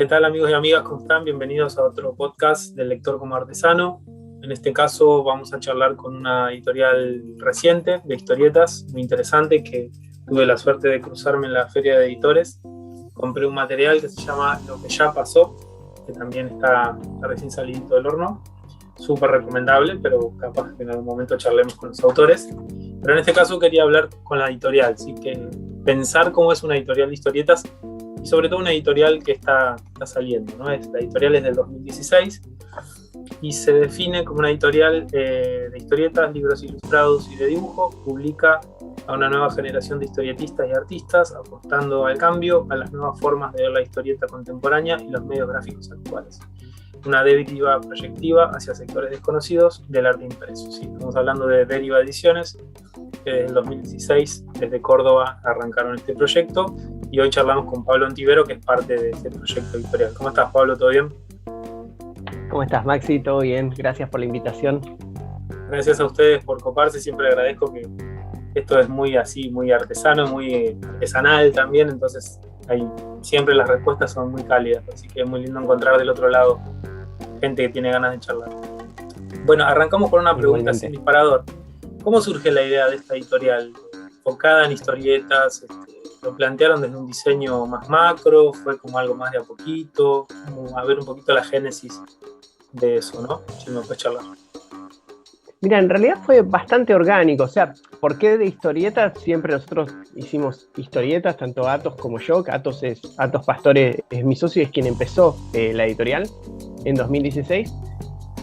¿Qué tal, amigos y amigas? ¿Cómo están? Bienvenidos a otro podcast del Lector como Artesano. En este caso vamos a charlar con una editorial reciente de historietas, muy interesante, que tuve la suerte de cruzarme en la Feria de Editores. Compré un material que se llama Lo que ya pasó, que también está recién salidito del horno. Súper recomendable, pero capaz que en algún momento charlemos con los autores. Pero en este caso quería hablar con la editorial, así que pensar cómo es una editorial de historietas y sobre todo una editorial que está saliendo, ¿no? La editorial es del 2016 y se define como una editorial de historietas, libros ilustrados y de dibujo. Publica a una nueva generación de historietistas y artistas, apostando al cambio, a las nuevas formas de ver la historieta contemporánea y los medios gráficos actuales. Una deriva proyectiva hacia sectores desconocidos del arte impreso. Sí, estamos hablando de Deriva Ediciones, que desde el 2016, desde Córdoba, arrancaron este proyecto, y hoy charlamos con Pablo Ontivero, que es parte de este proyecto editorial. ¿Cómo estás, Pablo? ¿Todo bien? ¿Cómo estás, Maxi? ¿Todo bien? Gracias por la invitación. Gracias a ustedes por coparse. Siempre agradezco que esto es muy así, muy artesano, muy artesanal también, entonces siempre las respuestas son muy cálidas, así que es muy lindo encontrar del otro lado gente que tiene ganas de charlar. Bueno, arrancamos con una pregunta sin disparador. ¿Cómo surge la idea de esta editorial? ¿Enfocada en historietas? ¿Lo plantearon desde un diseño más macro? ¿Fue como algo más de a poquito? A ver un poquito la génesis de eso, ¿no? Si me puedes charlar. Mira, en realidad fue bastante orgánico. O sea, ¿por qué de historietas? Siempre nosotros hicimos historietas, tanto Atos como yo. Atos Pastore es mi socio y es quien empezó la editorial en 2016.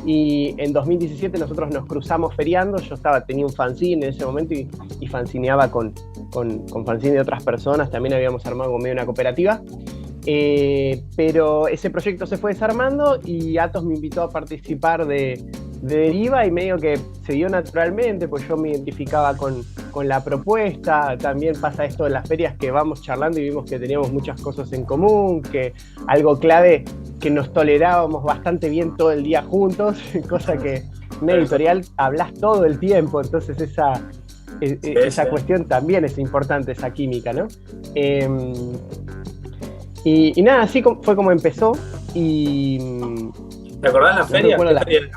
Y en 2017 nosotros nos cruzamos feriando. Yo tenía un fanzine en ese momento y fanzineaba con fanzine de otras personas. También habíamos armado como medio una cooperativa. Pero ese proyecto se fue desarmando y Atos me invitó a participar de Deriva, y medio que se dio naturalmente, pues yo me identificaba con la propuesta. También pasa esto de las ferias, que vamos charlando y vimos que teníamos muchas cosas en común, que algo clave, que nos tolerábamos bastante bien todo el día juntos, cosa que en una editorial hablas todo el tiempo, entonces esa cuestión también es importante, esa química, ¿no? Y nada, así fue como empezó. Y ¿te acordás la feria? No la feria.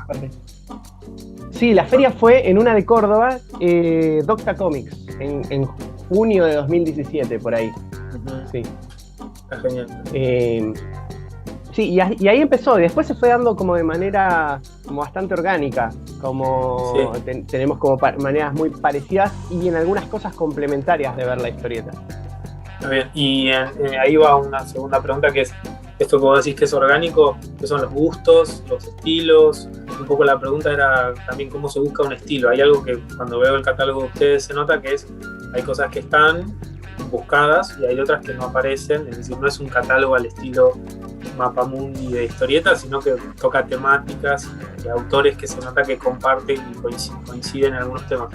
Sí, la feria fue en una de Córdoba, Docta Comics, en junio de 2017, por ahí. Uh-huh. Sí. Está genial. Sí, y ahí empezó, y después se fue dando como de manera como bastante orgánica, como sí. Tenemos como maneras muy parecidas y en algunas cosas complementarias de ver la historieta. Está bien, y ahí va una segunda pregunta, que es esto que vos decís que es orgánico, ¿qué son los gustos, los estilos? Un poco la pregunta era también cómo se busca un estilo. Hay algo que cuando veo el catálogo de ustedes se nota, que hay cosas que están buscadas y hay otras que no aparecen, es decir, no es un catálogo al estilo Mapamundi de historietas, sino que toca temáticas y autores que se nota que comparten y coinciden en algunos temas.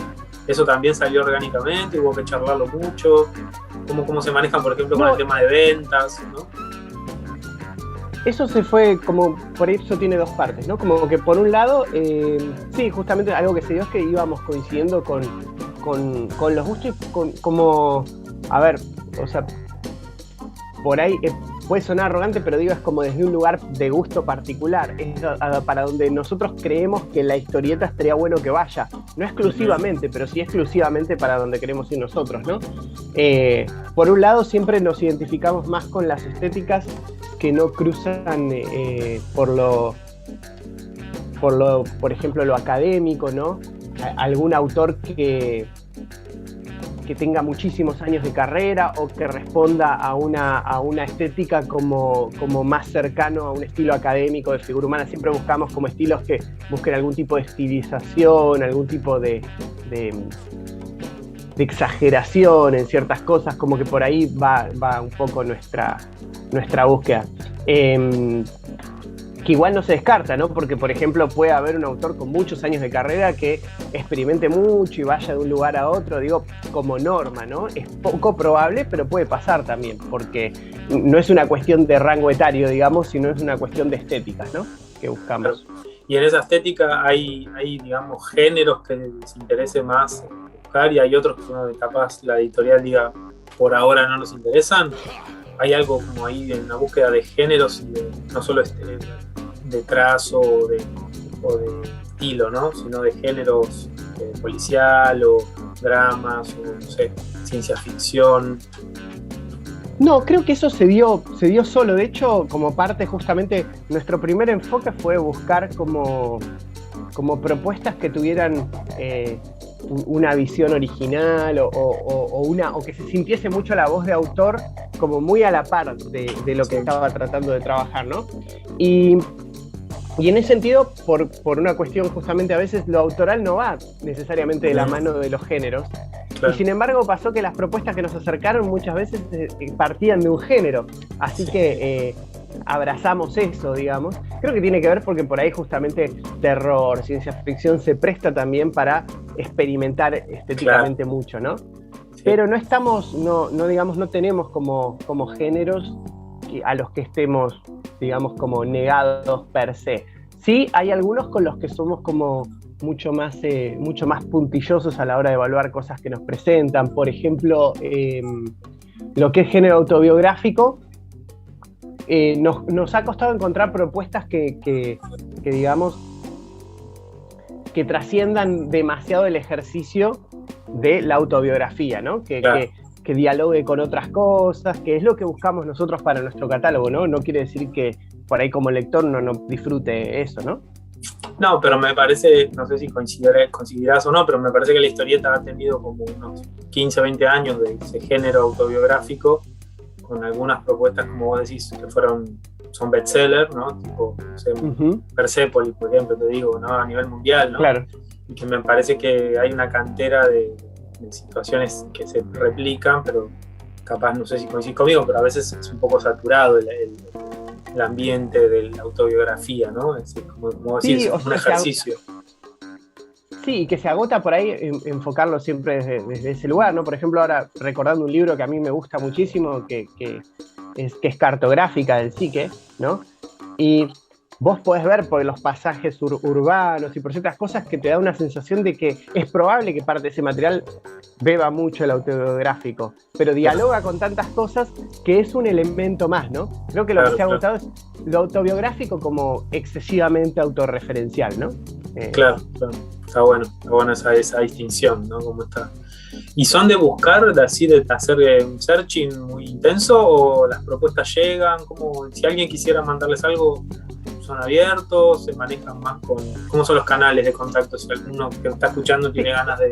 ¿Eso también salió orgánicamente? ¿Hubo que charlarlo mucho? ¿Cómo se manejan, por ejemplo, con el tema de ventas, ¿no? Eso se fue como, por eso tiene dos partes, ¿no? Como que por un lado, sí, justamente algo que se dio es que íbamos coincidiendo con los gustos y como, a ver, o sea, por ahí puede sonar arrogante, pero digo, es como desde un lugar de gusto particular, es para donde nosotros creemos que la historieta estaría bueno que vaya, no exclusivamente, pero sí exclusivamente para donde queremos ir nosotros, ¿no? Por un lado, siempre nos identificamos más con las estéticas que no cruzan por ejemplo, lo académico, ¿no? Algún autor que tenga muchísimos años de carrera o que responda a una estética como más cercano a un estilo académico de figura humana. Siempre buscamos como estilos que busquen algún tipo de estilización, algún tipo de exageración en ciertas cosas, como que por ahí va un poco nuestra búsqueda. Que igual no se descarta, ¿no? Porque, por ejemplo, puede haber un autor con muchos años de carrera que experimente mucho y vaya de un lugar a otro, digo, como norma, ¿no? Es poco probable, pero puede pasar también, porque no es una cuestión de rango etario, digamos, sino es una cuestión de estéticas, ¿no? Que buscamos. Y en esa estética hay digamos, géneros que les interese más buscar y hay otros que capaz la editorial diga, por ahora no nos interesan. hay algo como ahí en la búsqueda de géneros, y no solo de trazo o de estilo, ¿no? Sino de géneros policial o dramas o, no sé, ciencia ficción. No, creo que eso se dio solo. De hecho, como parte justamente, nuestro primer enfoque fue buscar como propuestas que tuvieran una visión original o que se sintiese mucho la voz de autor como muy a la par de lo que estaba tratando de trabajar, ¿no? Y en ese sentido, por una cuestión justamente a veces lo autoral no va necesariamente de la mano de los géneros. Claro. Y sin embargo pasó que las propuestas que nos acercaron muchas veces partían de un género. Así que abrazamos eso, digamos. Creo que tiene que ver porque por ahí justamente terror, ciencia ficción se presta también para experimentar estéticamente mucho, ¿no? Sí. Pero no estamos, no tenemos como géneros a los que estemos, digamos, como negados per se. Sí, hay algunos con los que somos como mucho más puntillosos a la hora de evaluar cosas que nos presentan. Por ejemplo, lo que es género autobiográfico, nos ha costado encontrar propuestas que digamos, que trasciendan demasiado el ejercicio de la autobiografía, ¿no? Claro. Que dialogue con otras cosas, que es lo que buscamos nosotros para nuestro catálogo, ¿no? No quiere decir que por ahí como lector no disfrute eso, ¿no? No, pero me parece, no sé si coincidirás o no, pero me parece que la historieta ha tenido como unos 15, 20 años de ese género autobiográfico, con algunas propuestas, como vos decís, que son bestsellers, ¿no? Tipo, no sé, Persepolis, por ejemplo, te digo, ¿no? A nivel mundial, ¿no? Claro. Y que me parece que hay una cantera de situaciones que se replican, pero capaz, no sé si coincidís conmigo, pero a veces es un poco saturado el ambiente de la autobiografía, ¿no? Es decir, como decir, sí, es un ejercicio. Sí, y que se agota por ahí enfocarlo siempre desde ese lugar, ¿no? Por ejemplo, ahora recordando un libro que a mí me gusta muchísimo, que es Cartográfica del Psique, ¿no? Y vos podés ver por los pasajes urbanos y por ciertas cosas que te da una sensación de que es probable que parte de ese material beba mucho el autobiográfico, pero dialoga con tantas cosas que es un elemento más, ¿no? Creo que lo que se ha agotado es lo autobiográfico como excesivamente autorreferencial, ¿no? Claro. Está bueno esa distinción, ¿no? Como está. ¿Y son de buscar, de hacer un searching muy intenso, o las propuestas llegan? Como si alguien quisiera mandarles algo, ¿son abiertos? ¿Se manejan más con...? ¿Cómo son los canales de contacto? Si alguno que está escuchando tiene ganas de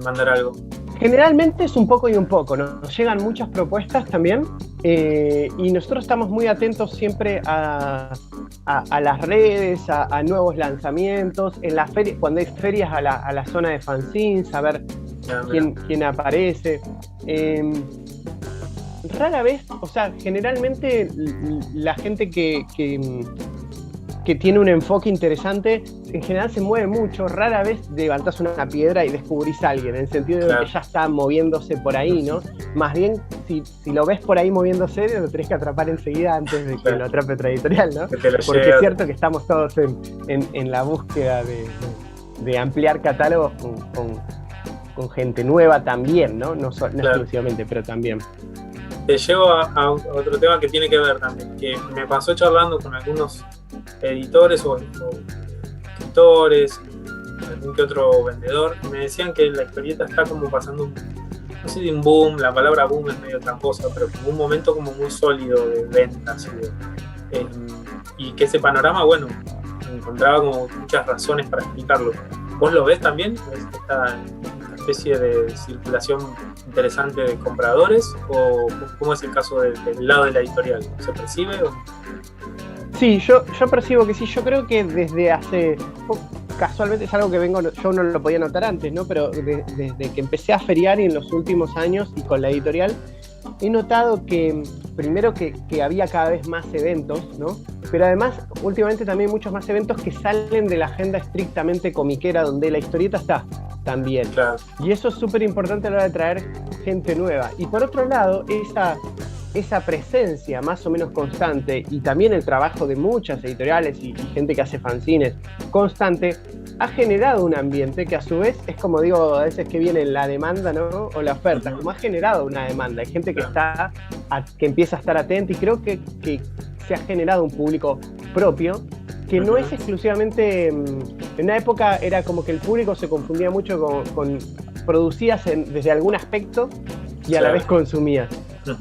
mandar algo. Generalmente es un poco y un poco, ¿no? Nos llegan muchas propuestas también, y nosotros estamos muy atentos siempre a las redes, a nuevos lanzamientos, en las ferias, cuando hay ferias a la zona de fanzines, a ver quién aparece. Rara vez, o sea, generalmente la gente que tiene un enfoque interesante, en general se mueve mucho. Rara vez levantás una piedra y descubrís a alguien, en el sentido de que ya está moviéndose por ahí, ¿no? Más bien, si lo ves por ahí moviéndose, lo tenés que atrapar enseguida antes de que lo atrape otra editorial, ¿no? Porque es cierto que estamos todos en la búsqueda de ampliar catálogos con gente nueva también, ¿no? No exclusivamente, pero también. Te llevo a otro tema que tiene que ver también, que me pasó charlando con algunos editores o escritores, algún que otro vendedor, y me decían que la historieta está como pasando, no sé si un boom, la palabra boom es medio tramposa, pero como un momento como muy sólido de ventas, y que ese panorama, bueno, encontraba como muchas razones para explicarlo. ¿Vos lo ves también? ¿Esta especie de circulación interesante de compradores, o cómo es el caso del lado de la editorial? ¿Se percibe o...? Sí, yo percibo que sí. Yo creo que desde hace, casualmente es algo que yo no lo podía notar antes, ¿no? Pero desde que empecé a feriar y en los últimos años y con la editorial, he notado que primero que había cada vez más eventos, ¿no? Pero además últimamente también muchos más eventos que salen de la agenda estrictamente comiquera, donde la historieta está también. Claro. Y eso es súper importante a la hora de traer gente nueva. Y por otro lado, esa presencia más o menos constante, y también el trabajo de muchas editoriales y gente que hace fanzines constante, ha generado un ambiente que a su vez es como digo, a veces que viene la demanda, ¿no? O la oferta, como ha generado una demanda. Hay gente que que empieza a estar atenta y creo que se ha generado un público propio que no es exclusivamente, en una época era como que el público se confundía mucho con producías desde algún aspecto y a la vez consumías.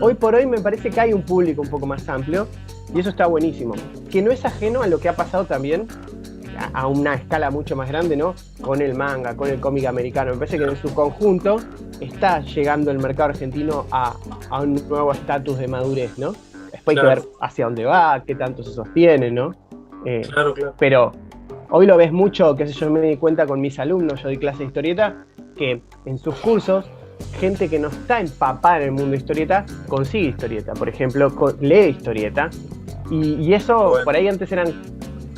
Hoy por hoy me parece que hay un público un poco más amplio y eso está buenísimo, que no es ajeno a lo que ha pasado también a una escala mucho más grande, ¿no? Con el manga, con el cómic americano. Me parece que en su conjunto está llegando el mercado argentino a un nuevo estatus de madurez, ¿no? Después hay que ver hacia dónde va, qué tanto se sostiene, ¿no? Claro. Pero hoy lo ves mucho, qué sé yo, me di cuenta con mis alumnos, yo doy clase de historieta, que en sus cursos, gente que no está empapada en el mundo de historieta, consigue historieta, por ejemplo, lee historieta, y eso por ahí antes eran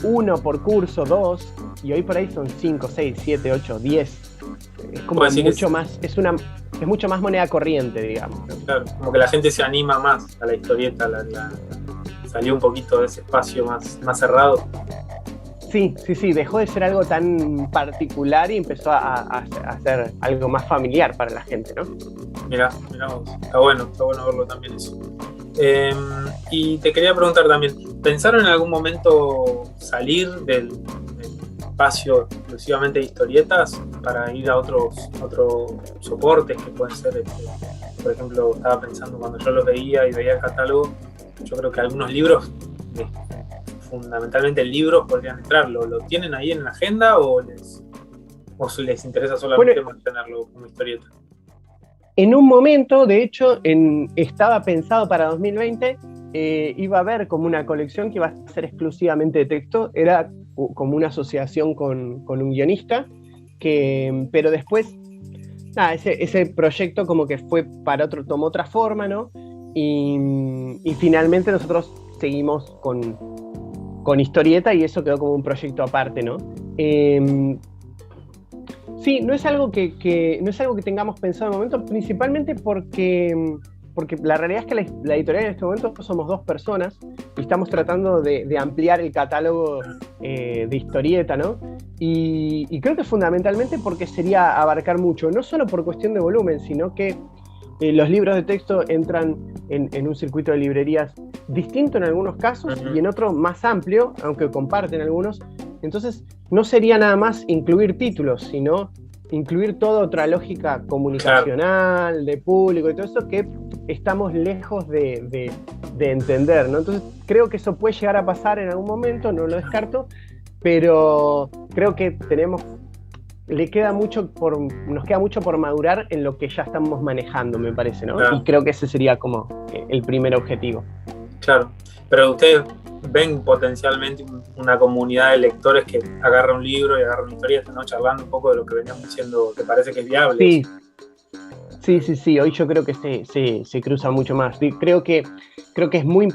1 por curso, 2, y hoy por ahí son 5, 6, 7, 8, 10. Es como mucho más, es mucho más moneda corriente, digamos, ¿no? Claro, como que la gente se anima más a la historieta, salió un poquito de ese espacio más cerrado. Sí, dejó de ser algo tan particular y empezó a ser algo más familiar para la gente, ¿no? Mirá vos, está bueno verlo también eso. Y te quería preguntar también, ¿pensaron en algún momento salir del espacio exclusivamente de historietas para ir a otros soportes que pueden ser, por ejemplo, estaba pensando cuando yo los veía y veía el catálogo, yo creo que algunos libros, fundamentalmente libros, podrían entrar. ¿Lo tienen ahí en la agenda o les interesa solamente mantenerlo como historieta? En un momento, de hecho, estaba pensado para 2020, iba a haber como una colección que iba a ser exclusivamente de texto, era como una asociación con un guionista, pero después, ese proyecto como que fue tomó otra forma, ¿no? Y finalmente nosotros seguimos con historieta y eso quedó como un proyecto aparte, ¿no? Sí, no es algo que tengamos pensado en el momento, principalmente porque la realidad es que la editorial en este momento somos 2 personas y estamos tratando de ampliar el catálogo de historieta, ¿no? Y creo que fundamentalmente porque sería abarcar mucho, no solo por cuestión de volumen, sino que los libros de texto entran en un circuito de librerías distinto en algunos casos y en otro más amplio, aunque comparten algunos. Entonces, no sería nada más incluir títulos, sino incluir toda otra lógica comunicacional, de público y todo eso que estamos lejos de entender, ¿no? Entonces, creo que eso puede llegar a pasar en algún momento, no lo descarto, pero creo que nos queda mucho por madurar en lo que ya estamos manejando, me parece, ¿no? Claro. Y creo que ese sería como el primer objetivo. Claro, pero ustedes ven potencialmente una comunidad de lectores que agarra un libro y agarra una historieta, ¿no? Charlando un poco de lo que veníamos diciendo, ¿te parece que es viable? Sí, hoy yo creo que se cruza mucho más. Creo que es muy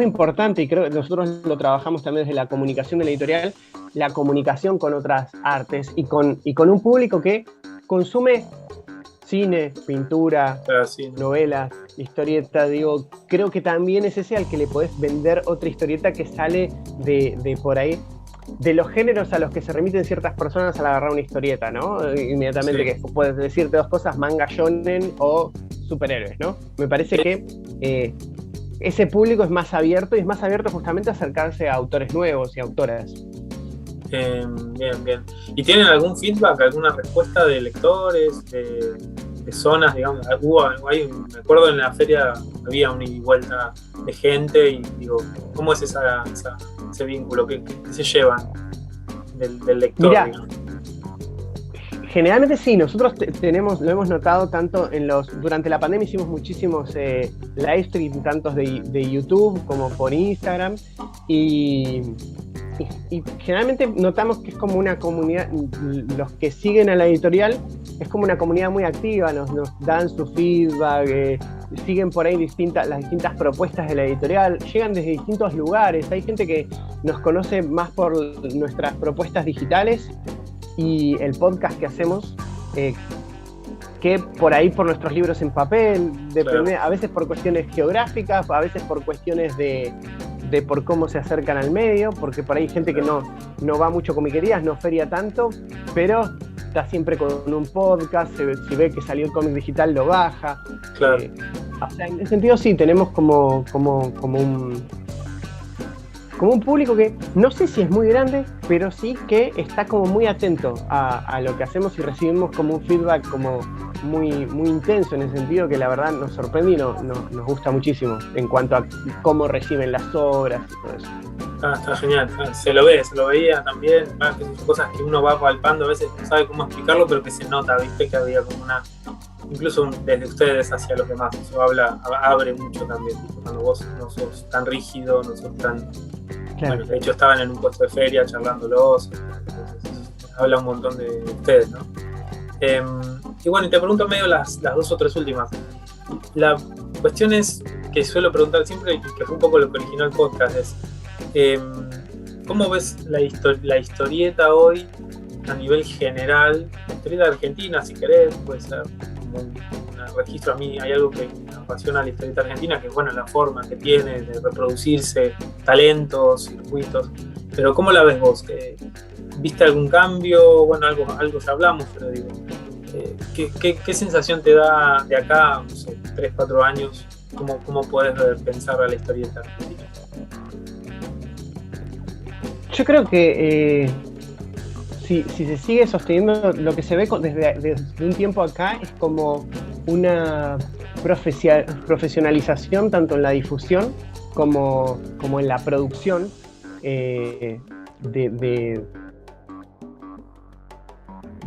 importante, y creo que nosotros lo trabajamos también desde la comunicación de la editorial, la comunicación con otras artes y con un público que consume cine, pintura, novelas, historieta. Digo, creo que también es ese al que le podés vender otra historieta que sale de por ahí, de los géneros a los que se remiten ciertas personas al agarrar una historieta, ¿no? Inmediatamente que puedes decirte 2 cosas, manga shonen o superhéroes, ¿no? Me parece que ese público es más abierto y es más abierto justamente a acercarse a autores nuevos y autoras. Bien. ¿Y tienen algún feedback, alguna respuesta de lectores, de zonas, digamos? Me acuerdo en la feria había una ida y vuelta de gente y digo, ¿cómo es ese vínculo? ¿Qué se llevan del lector? Mirá, generalmente sí, nosotros lo hemos notado tanto durante la pandemia hicimos muchísimos live streams, tanto de YouTube como por Instagram, y generalmente notamos que es como una comunidad, los que siguen a la editorial, es como una comunidad muy activa, nos dan su feedback, siguen por ahí las distintas propuestas de la editorial, llegan desde distintos lugares, hay gente que nos conoce más por nuestras propuestas digitales y el podcast que hacemos, que por ahí por nuestros libros en papel, depende, a veces por cuestiones geográficas, a veces por cuestiones de de por cómo se acercan al medio, porque por ahí hay gente que no va mucho comiquerías, no feria tanto, pero está siempre con un podcast, si ve que salió el cómic digital lo baja. Claro. O sea, en ese sentido sí, tenemos como un público que no sé si es muy grande, pero sí que está como muy atento a lo que hacemos y recibimos como un feedback como muy, muy intenso, en el sentido que la verdad nos sorprende y nos gusta muchísimo en cuanto a cómo reciben las obras y todo eso. Está genial, se lo veía también, que son cosas que uno va palpando, a veces no sabe cómo explicarlo, pero que se nota, viste, que había como incluso desde ustedes hacia los demás, eso abre mucho también, cuando vos no sos tan rígido, no sos tan... Claro. Bueno, de hecho estaban en un puesto de feria charlándolos, entonces habla un montón de ustedes, ¿no? Y bueno, y te pregunto medio las 2 o 3 últimas. La cuestión es que suelo preguntar siempre, y que fue un poco lo que originó el podcast, es ¿cómo ves la historieta hoy a nivel general? La historieta argentina, si querés, puede ser como un registro. A mí hay algo que me apasiona la historieta argentina, que es bueno, la forma que tiene de reproducirse, talentos, circuitos. Pero ¿cómo la ves vos? ¿Viste algún cambio? Bueno, algo ya hablamos, pero digo, ¿qué sensación te da de acá, no sé, 3, 4 años? ¿Cómo podés pensar a la historieta argentina? Yo creo que si se sigue sosteniendo, lo que se ve desde un tiempo acá es como una profesionalización tanto en la difusión como en la producción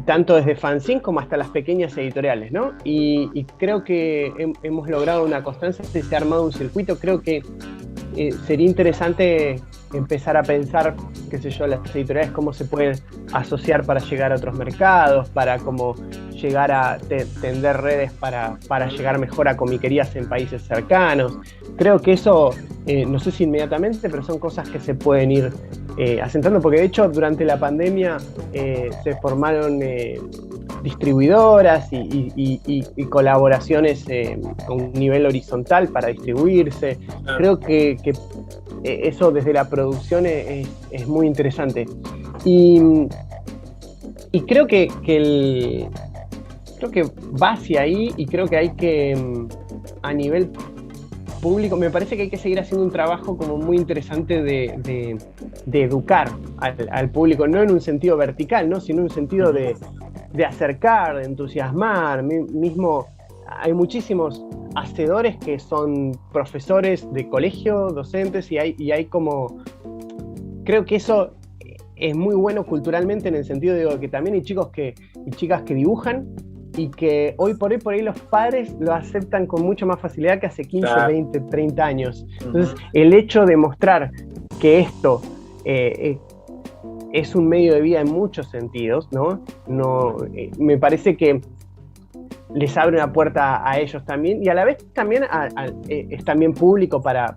tanto desde fanzine como hasta las pequeñas editoriales, ¿no? Y creo que hemos logrado una constancia, se ha armado un circuito. Creo que sería interesante empezar a pensar, qué sé yo, las editoriales, cómo se pueden asociar para llegar a otros mercados, para cómo llegar a tender redes para llegar mejor a comiquerías en países cercanos. Creo que eso, no sé si inmediatamente, pero son cosas que se pueden ir asentando, porque de hecho durante la pandemia se formaron distribuidoras y colaboraciones a un nivel horizontal para distribuirse. Creo que eso desde la producción es muy interesante. Y creo que va hacia ahí, y creo que hay que, a nivel público, me parece que hay que seguir haciendo un trabajo como muy interesante de educar al público, no en un sentido vertical, ¿no? Sino en un sentido de acercar, de entusiasmar. Mismo hay muchísimos hacedores que son profesores de colegio, docentes, y hay como... Creo que eso es muy bueno culturalmente, en el sentido de que también hay chicos y chicas que dibujan, y que hoy por ahí los padres lo aceptan con mucha más facilidad que hace 15, claro, 20, 30 años. Entonces, el hecho de mostrar que esto es un medio de vida en muchos sentidos, ¿no? Me parece que les abre una puerta a ellos también, y a la vez también es también público para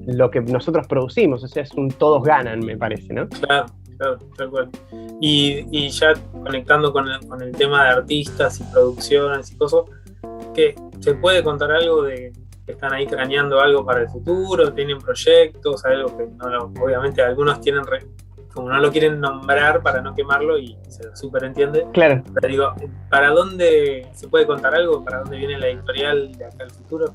lo que nosotros producimos. O sea, es un todos ganan, me parece, ¿no? Claro, tal cual. Y ya conectando con el tema de artistas y producciones y cosas, que se puede contar algo de que están ahí craneando algo para el futuro, tienen proyectos, algo que obviamente algunos tienen, como no lo quieren nombrar para no quemarlo, y se lo superentiende. Claro. Pero digo, ¿para dónde se puede contar algo? ¿Para dónde viene la editorial de acá al futuro?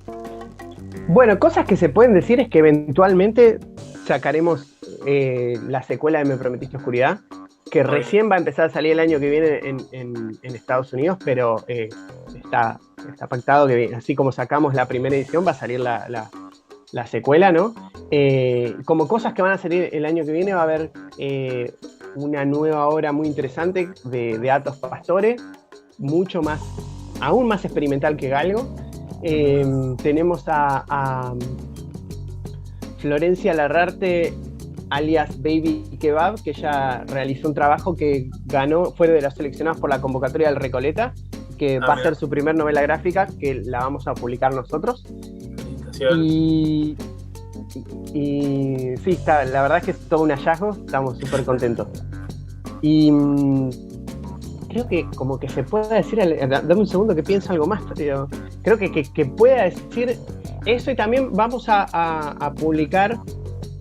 Bueno, cosas que se pueden decir es que eventualmente sacaremos la secuela de Me Prometiste Oscuridad, que recién va a empezar a salir el año que viene en Estados Unidos, pero está pactado que así como sacamos la primera edición va a salir la secuela, ¿no? Como cosas que van a salir el año que viene, va a haber una nueva obra muy interesante de Atos Pastore, mucho más, aún más experimental que Galgo. Tenemos a Florencia Larrarte, alias Baby Kebab, que ya realizó un trabajo que fue de las seleccionadas por la convocatoria del Recoleta, que va a ser su primer novela gráfica, que la vamos a publicar nosotros. Y sí, la verdad es que es todo un hallazgo, estamos súper contentos. Y creo que como que se puede decir, dame un segundo que pienso algo más, pero creo que pueda decir Eso, y también vamos a publicar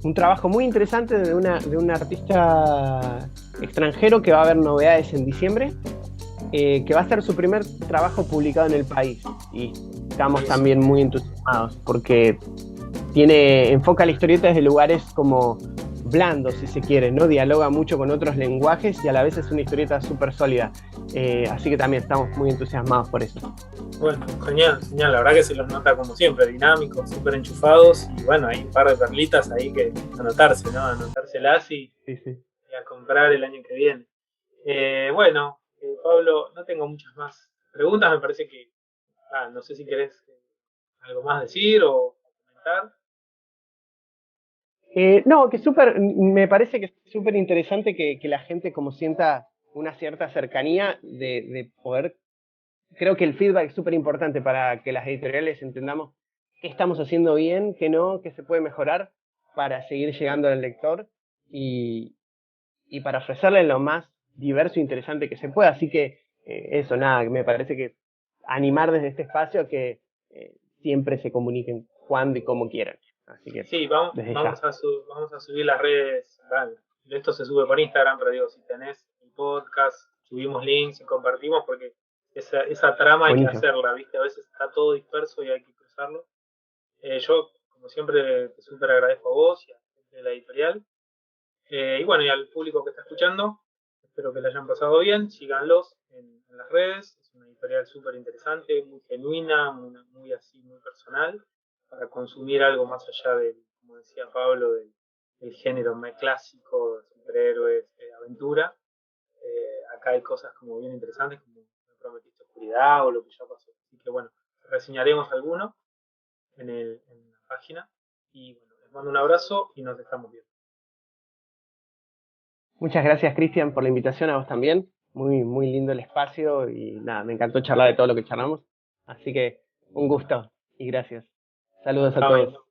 un trabajo muy interesante de un artista extranjero que va a haber novedades en diciembre, que va a ser su primer trabajo publicado en el país. Y estamos también muy entusiasmados porque enfoca la historieta desde lugares como blandos, si se quiere, ¿no? Dialoga mucho con otros lenguajes y a la vez es una historieta súper sólida. Así que también estamos muy entusiasmados por eso. Bueno, genial, genial. La verdad que se los nota como siempre, dinámicos, súper enchufados. Y bueno, hay un par de perlitas ahí que anotarse, ¿no? Anotárselas y a comprar el año que viene. Bueno, Pablo, no tengo muchas más preguntas. Me parece que, no sé si querés algo más decir o comentar. No, me parece que es súper interesante que la gente como sienta una cierta cercanía de poder. Creo que el feedback es súper importante para que las editoriales entendamos qué estamos haciendo bien, qué no, qué se puede mejorar para seguir llegando al lector y para ofrecerle lo más diverso e interesante que se pueda. Así que eso, nada, me parece que animar desde este espacio a que siempre se comuniquen cuando y como quieran. Así que sí, vamos a subir las redes. Vale. Esto se sube por Instagram, pero digo, si tenés el podcast, subimos links y compartimos porque esa trama hay que hacerla, ¿viste? A veces está todo disperso y hay que cruzarlo. Yo, como siempre, te súper agradezco a vos y a la gente de la editorial. Y bueno, y al público que está escuchando, espero que le hayan pasado bien. Síganlos en las redes. Es una editorial súper interesante, muy genuina, muy así, muy personal, para consumir algo más allá del, como decía Pablo, del género más clásico, superhéroes, aventura. Acá hay cosas como bien interesantes, como Me prometiste oscuridad o lo que ya pasó. Así que bueno, reseñaremos alguno en la página. Y bueno, les mando un abrazo y nos estamos viendo. Muchas gracias, Cristian, por la invitación, a vos también. Muy, muy lindo el espacio y nada, me encantó charlar de todo lo que charlamos. Así que un gusto y gracias. Saludos a todos.